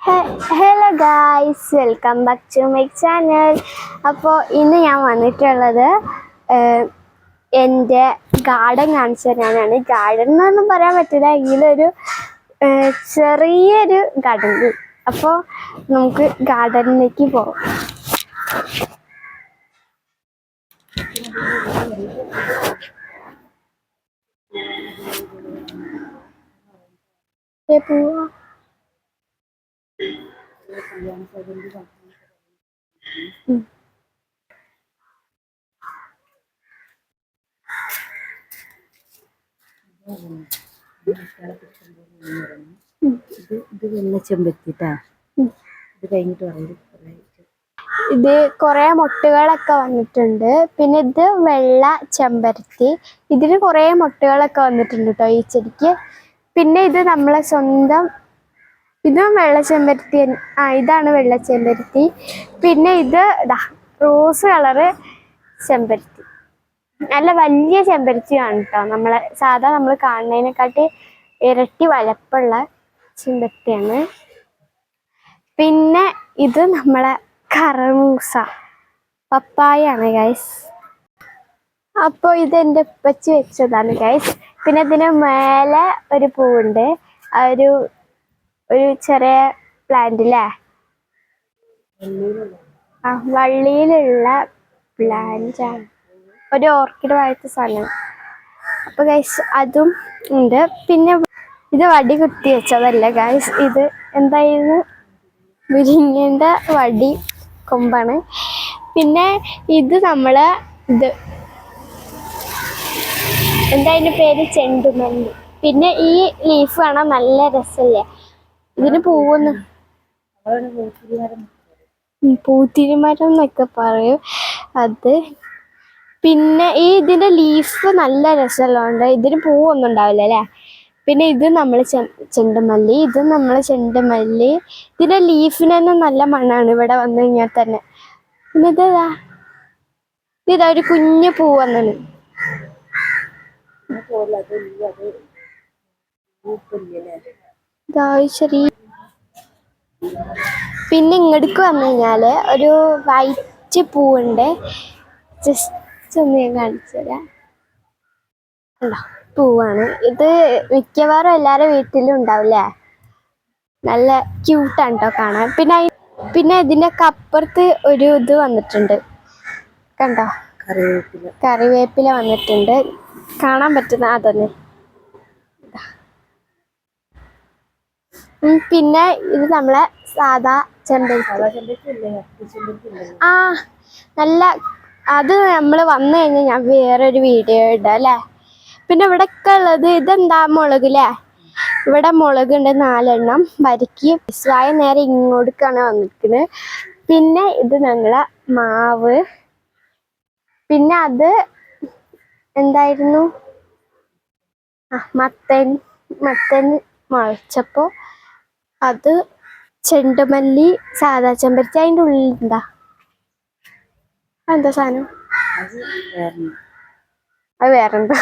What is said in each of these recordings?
Hello guys, welcome back to my channel. അപ്പോൾ ഇന്ന് ഞാൻ വന്നിട്ടുള്ളത് എൻ്റെ ഗാർഡൻ കാണിച്ചു തരാനാണ്. ഗാർഡൻ എന്നൊന്നും പറയാൻ പറ്റില്ല, എങ്കിലൊരു ചെറിയൊരു ഗാർഡൻ. അപ്പോൾ നമുക്ക് ഗാർഡനിലേക്ക് പോകാം. പോവാ ഇത് വെള്ള ചെമ്പരത്തിട്ടാ. ഇത് കഴിഞ്ഞിട്ട് ഇത് കുറെ മുട്ടുകളൊക്കെ വന്നിട്ടുണ്ട്. പിന്നെ ഇത് വെള്ള ചെമ്പരത്തി, ഇതിന് കുറെ മുട്ടുകളൊക്കെ വന്നിട്ടുണ്ട് കേട്ടോ ഈ ചെടിക്ക്. പിന്നെ ഇത് നമ്മളെ സ്വന്തം, ഇതും വെള്ള ചെമ്പരത്തി. ഇതാണ് വെള്ള ചെമ്പരത്തി. പിന്നെ ഇത് റോസ് കളറ് ചെമ്പരത്തി, നല്ല വലിയ ചെമ്പരത്തിയാണ് കേട്ടോ. നമ്മളെ സാധാ നമ്മൾ കാണുന്നതിനെക്കാട്ടി ഇരട്ടി വലുപ്പമുള്ള ചെമ്പരത്തിയാണ്. പിന്നെ ഇത് നമ്മളെ കറമൂസ പപ്പായാണ് ഗൈസ്. അപ്പോൾ ഇത് എൻ്റെ ഉപ്പച്ചി വെച്ചതാണ് ഗൈസ്. പിന്നെ ഇതിന് മേലെ ഒരു പൂവുണ്ട്, ഒരു ചെറിയ പ്ലാന്റ് അല്ലേ, വള്ളിയിലുള്ള പ്ലാന്റ് ആണ്, ഒരു ഓർക്കിഡ് പോലത്തെ സാധനം. അപ്പോൾ ഗൈസ് അതും ഉണ്ട്. പിന്നെ ഇത് വടി കുത്തി വെച്ചതല്ല ഗൈസ്, ഇത് എന്തായിരുന്നു, മുരിങ്ങേണ്ട വടി കൊമ്പാണ്. പിന്നെ ഇത് നമ്മളെ എന്താ അതിൻ്റെ പേര്, ചെണ്ടുമല്ലി. പിന്നെ ഈ ലീഫ് കാണാൻ നല്ല രസമല്ലേ, ഇതിന് പൂവൊന്നും പൂത്തിരിമരം എന്നൊക്കെ പറയും അത്. പിന്നെ ഇതിന്റെ ലീഫ് നല്ല രസമുള്ളതുകൊണ്ട് ഇതിന് പൂവൊന്നും ഉണ്ടാവില്ല അല്ലേ. പിന്നെ ഇത് നമ്മൾ ചെണ്ടുമല്ലി, ഇത് നമ്മളെ ചെണ്ടുമല്ലി. ഇതിന്റെ ലീഫിന് തന്നെ നല്ല മണമാണ് ഇവിടെ വന്നു കഴിഞ്ഞാൽ തന്നെ. പിന്നെ ഇതാ ഒരു കുഞ്ഞു പൂ വന്നാണ്. ചെറിയ. പിന്നെ ഇങ്ങോട്ട് വന്നു കഴിഞ്ഞാല് ഒരു വൈറ്റ് പൂവുണ്ട്, ജസ്റ്റ് ഒന്ന് ഞാൻ കാണിച്ചു തരാം. പൂവാണ് ഇത്, മിക്കവാറും എല്ലാവരുടെ വീട്ടിലും ഉണ്ടാവില്ലേ. നല്ല ക്യൂട്ടാണ് കേട്ടോ കാണാൻ. പിന്നെ ഇതിൻ്റെ അപ്പുറത്ത് ഒരു ഇത് വന്നിട്ടുണ്ട് കണ്ടോ, കറിവേപ്പില വന്നിട്ടുണ്ട്, കാണാൻ പറ്റുന്ന അതന്നെ. പിന്നെ ഇത് നമ്മളെ സാധാ ചെമ്പരത്തി. നല്ല, അത് നമ്മൾ വന്നു കഴിഞ്ഞാൽ ഞാൻ വേറൊരു വീഡിയോ ഇടാം അല്ലേ. പിന്നെ ഇവിടെ ഒക്കെ ഉള്ളത് ഇതെന്താ, മുളക് അല്ലേ. ഇവിടെ മുളകുണ്ട് 4 എണ്ണം വരക്കി. സ്വായ നേരെ ഇങ്ങോട്ടേക്കാണ് വന്നിരിക്കുന്നത്. പിന്നെ ഇത് ഞങ്ങളെ മാവ്. പിന്നെ അത് എന്തായിരുന്നു, മത്തൻ മുളച്ചപ്പോ അത്. ചെണ്ടുമല്ലി സാധാ ചെമ്പരത്തി, അതിൻ്റെ ഉള്ളിൽ എന്താ സാധനം, അത് വേറെന്താ,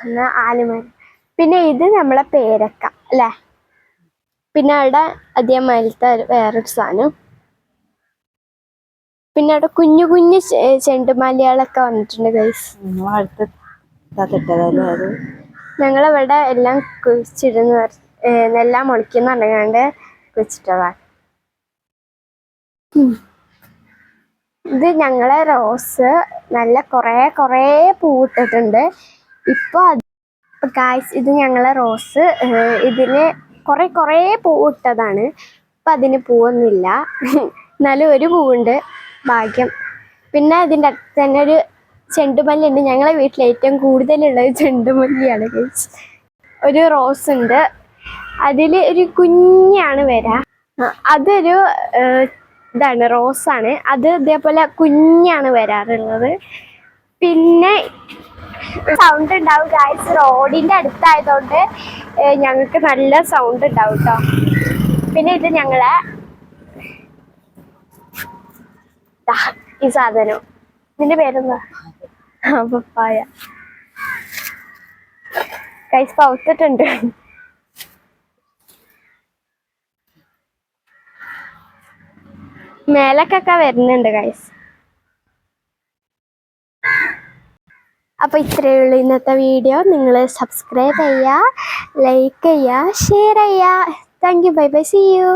എന്നാ ആലുമരം. പിന്നെ ഇത് നമ്മളെ പേരക്ക അല്ലേ. പിന്നെ അവിടെ അതേമാതിരത്തെ വേറൊരു സാധനം. പിന്നെ അവിടെ കുഞ്ഞു കുഞ്ഞു ചെണ്ടുമല്ലികളൊക്കെ വന്നിട്ടുണ്ട് ഗൈസ്. ഞങ്ങളിവിടെ എല്ലാം കുഴിച്ചിടുന്ന, എല്ലാം മുളിക്കുന്ന പറഞ്ഞാണ്ട് കുഴിച്ചിട്ടതാണ്. ഇത് ഞങ്ങളെ റോസ് നല്ല കുറേ പൂവിട്ടിട്ടുണ്ട് ഇപ്പൊ ഗായ്സ്. ഇത് ഞങ്ങളെ റോസ്, ഇതിന് കുറേ പൂവിട്ടതാണ്. ഇപ്പൊ അതിന് പൂവൊന്നുമില്ല, എന്നാലും ഒരു പൂവുണ്ട്, ഭാഗ്യം. പിന്നെ ഇതിൻ്റെ അടുത്ത് തന്നെ ഒരു ചെണ്ടുമല്ലി ഉണ്ട്. ഞങ്ങളെ വീട്ടിൽ ഏറ്റവും കൂടുതലുള്ളത് ചെണ്ടുമല്ലിയാണ് ഗൈസ്. ഒരു റോസ് ഉണ്ട്, അതിൽ ഒരു കുഞ്ഞാണ് വരാ. അതൊരു ഇതാണ്, റോസാണ്. അത് ഇതേപോലെ കുഞ്ഞാണ് വരാറുള്ളത്. പിന്നെ സൗണ്ട് ഉണ്ടാവും ഗായ്സ്, റോഡിന്റെ അടുത്തായതുകൊണ്ട് ഞങ്ങൾക്ക് നല്ല സൗണ്ട് ഉണ്ടാവും കേട്ടോ. പിന്നെ ഇത് ഞങ്ങളെ ഈ സാധനം, ഇതിന്റെ പേരെന്താ, പപ്പായ ഗൈസ്. പൗത്തിട്ടുണ്ട്. മേലക്കൊക്കെ വരുന്നുണ്ട് ഗൈസ്. അപ്പോൾ ഇത്രയേ ഉള്ളൂ ഇന്നത്തെ വീഡിയോ. നിങ്ങൾ സബ്സ്ക്രൈബ് ചെയ്യുക, ലൈക്ക് ചെയ്യുക, ഷെയർ ചെയ്യുക. Thank you. Bye bye. See U.